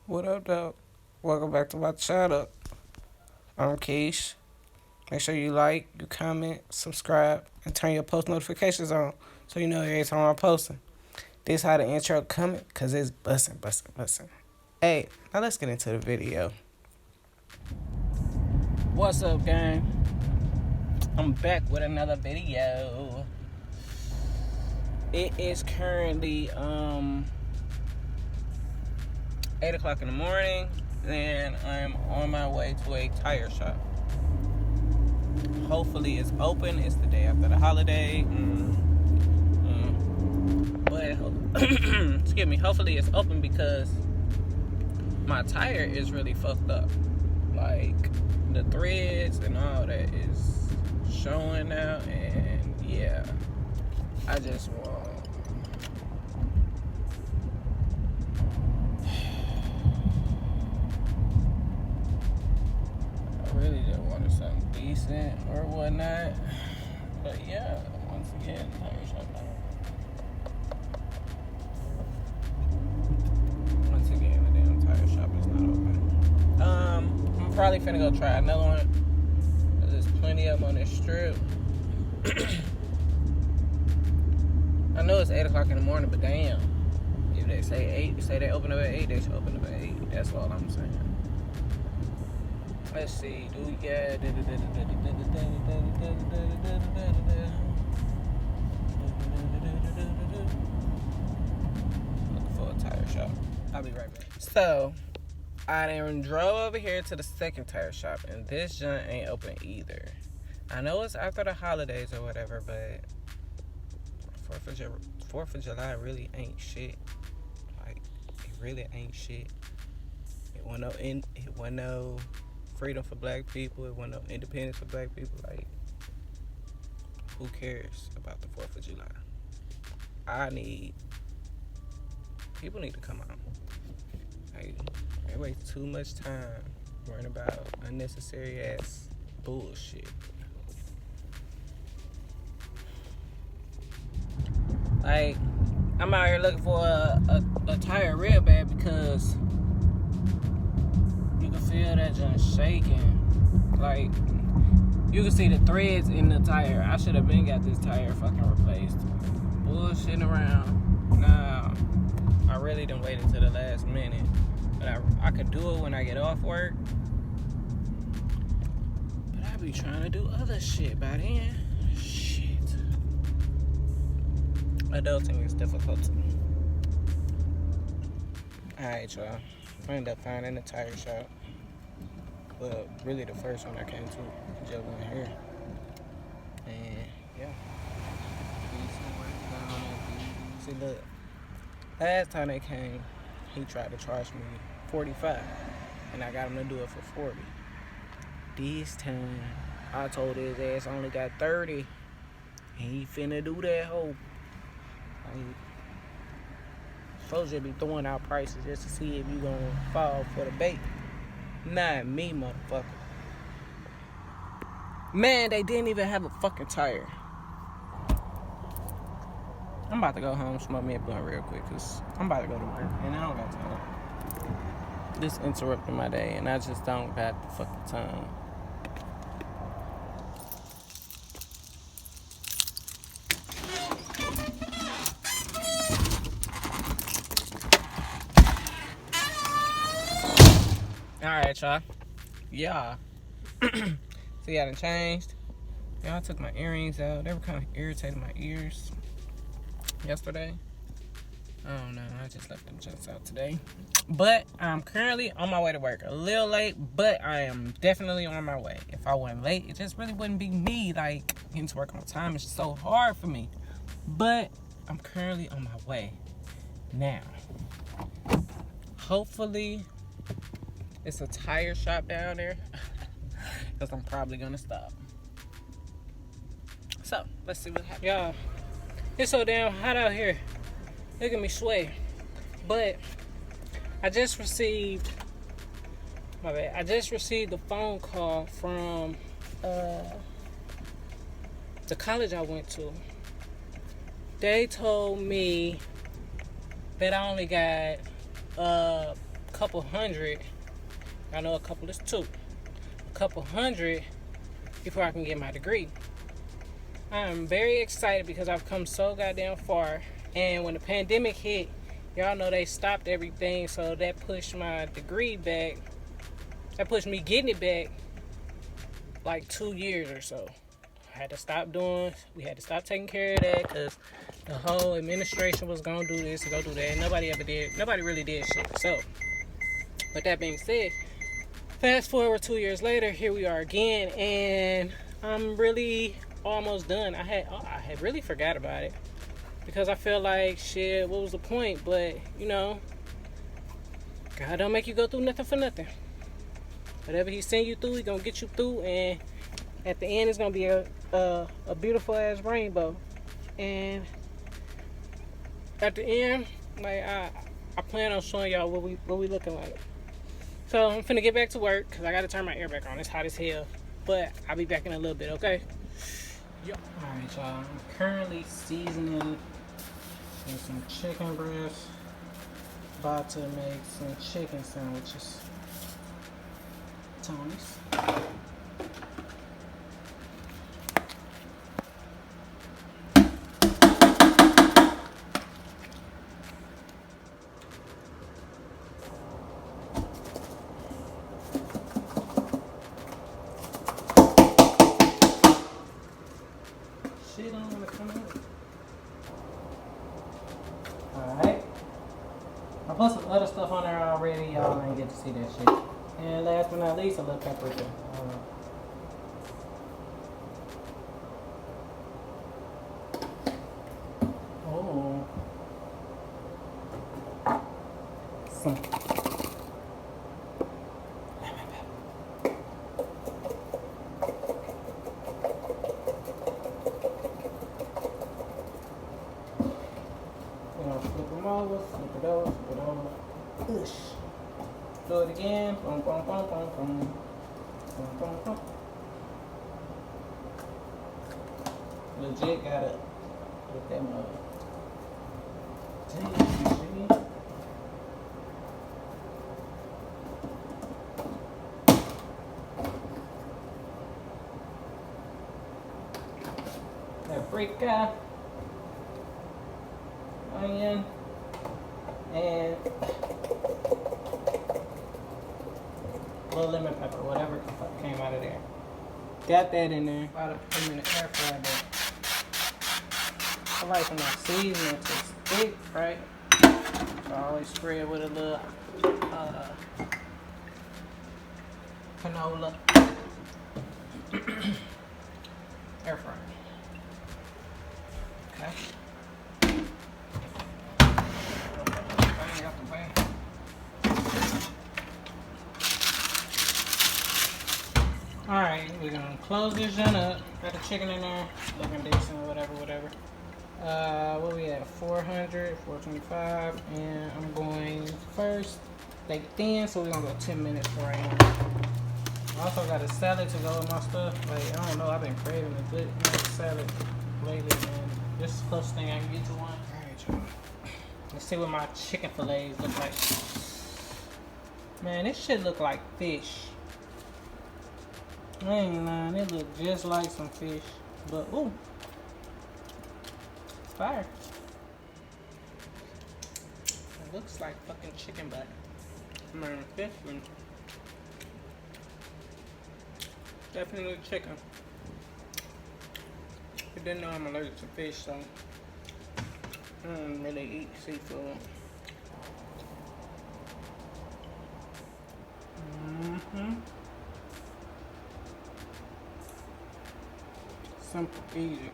What up, though? Welcome back to my channel. I'm Keish. Make sure you like, you comment, subscribe, and turn your post notifications on so you know every time I'm posting. This how the intro coming, cause it's bussin', bussin', bussin'. Hey, now let's get into the video. What's up, gang? I'm back with another video. It is currently 8 o'clock in the morning, and I'm on my way to a tire shop. Hopefully it's open. It's the day after the holiday. But excuse me. Hopefully it's open because my tire is really fucked up. Like the threads and all that is showing now, and yeah, I just want. I really just wanted something decent or whatnot. But yeah, once again, tire shop now. Once again, the damn tire shop is not open. I'm probably finna go try another one. There's plenty of them on this strip. I know it's 8 o'clock in the morning, but damn. If they say 8, say they open up at 8, they should open up at 8. That's all I'm saying. Let's see. Looking for a tire shop. I'll be right back. So, I then drove over here to the second tire shop, and this joint ain't open either. I know it's after the holidays or whatever, but 4th of July really ain't shit. Like, it really ain't shit. It wasn't no freedom for black people. It wasn't no independence for black people. Like, who cares about the 4th of July? People need to come out. Like, they waste too much time worrying about unnecessary ass bullshit. Like, I'm out here looking for a tire real bad because you can feel that just shaking. Like, you can see the threads in the tire. I should have been got this tire fucking replaced. Bullshitting around. Nah, I really done waited till the last minute. But I could do it when I get off work. But I be trying to do other shit by then. Shit. Adulting is difficult. Alright, y'all. I ended up finding a tire shop. Well, really the first one I came to. Just went here. And yeah. See, look. Last time they came, he tried to charge me $45. And I got him to do it for $40. This time, I told his ass only got $30. And he finna do that whole. Folks just be throwing out prices just to see if you gonna fall for the bait. Not me, motherfucker. Man, they didn't even have a fucking tire. I'm about to go home, smoke me a blunt real quick, cause I'm about to go to work and I don't got time. This interrupted my day and I just don't got the fucking time. Alright, y'all. Yeah. See, I done changed. Y'all took my earrings out. They were kind of irritating my ears yesterday. I don't know. I just left them just out today. But I'm currently on my way to work. A little late, but I am definitely on my way. If I wasn't late, it just really wouldn't be me. Like, getting to work on time is so hard for me. But I'm currently on my way. Now, hopefully, it's a tire shop down there. Because I'm probably going to stop. So, let's see what happens. Y'all, it's so damn hot out here. Look at me sway. But I just received a phone call from the college I went to. They told me that I only got couple hundred. I know a couple is two. A couple hundred before I can get my degree. I'm very excited because I've come so goddamn far. And when the pandemic hit, y'all know they stopped everything, so that pushed my degree back. That pushed me getting it back like 2 years or so. We had to stop taking care of that because the whole administration was gonna do this and go do that. And nobody really did shit. So, with that being said, fast forward 2 years later, here we are again, and I'm really almost done. I had really forgot about it because I feel like shit, what was the point? But you know, God don't make you go through nothing for nothing. Whatever he send you through, he gonna get you through, and at the end it's gonna be a beautiful ass rainbow. And at the end, like I plan on showing y'all what we looking like. So I'm finna get back to work because I gotta turn my air back on. It's hot as hell. But I'll be back in a little bit, okay? Yep. Alright, y'all. I'm currently seasoning with some chicken breast. About to make some chicken sandwiches. Tony's. Shit don't want to come out. Alright. I put some other stuff on there already. Y'all ain't get to see that shit. And last but not least, a little paprika. Oh. Some. Flip them over, flip it over, flip it over. Push. Do it again. Boom, boom, boom, boom, boom. Boom, boom, boom. Legit gotta get that mug. See? Paprika. Onion. And a little lemon pepper, whatever came out of there. Got that in there. About to put them in the air fryer there. I like when I season it to stick, right? So I always spread with a little canola. Air fryer. Okay. Alright, we're gonna close this joint up. Got the chicken in there, looking decent, whatever. What we at? 400, 425, and I'm going first. They thin, so we're gonna go 10 minutes right now. I also got a salad to go with my stuff. Like, I don't know, I've been craving a good salad lately, man. This is the closest thing I can get to one. Alright, y'all. Let's see what my chicken fillets look like. Man, this shit look like fish. I ain't lying, it look just like some fish. But, ooh. It's fire. It looks like fucking chicken butt. Man, fish one. Definitely chicken. I didn't know I'm allergic to fish, so I don't really eat seafood. Simple, easy.